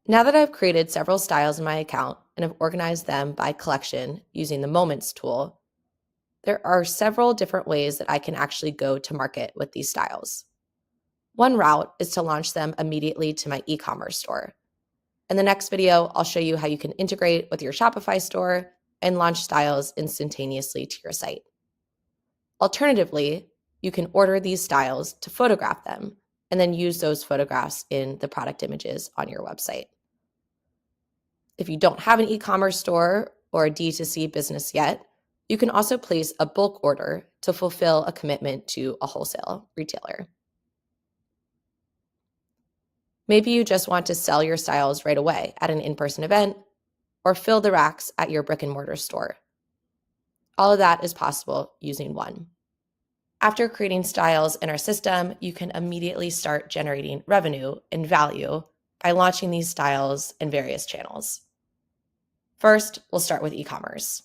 Now that I've created several styles in my account and have organized them by collection using the Moments tool, there are several different ways that I can actually go to market with these styles. One route is to launch them immediately to my e-commerce store. In the next video, I'll show you how you can integrate with your Shopify store and launch styles instantaneously to your site. Alternatively, you can order these styles to photograph them and then use those photographs in the product images on your website. If you don't have an e-commerce store or a D2C business yet, you can also place a bulk order to fulfill a commitment to a wholesale retailer. Maybe you just want to sell your styles right away at an in-person event or fill the racks at your brick and mortar store. All of that is possible using One. After creating styles in our system, you can immediately start generating revenue and value by launching these styles in various channels. First, we'll start with e-commerce.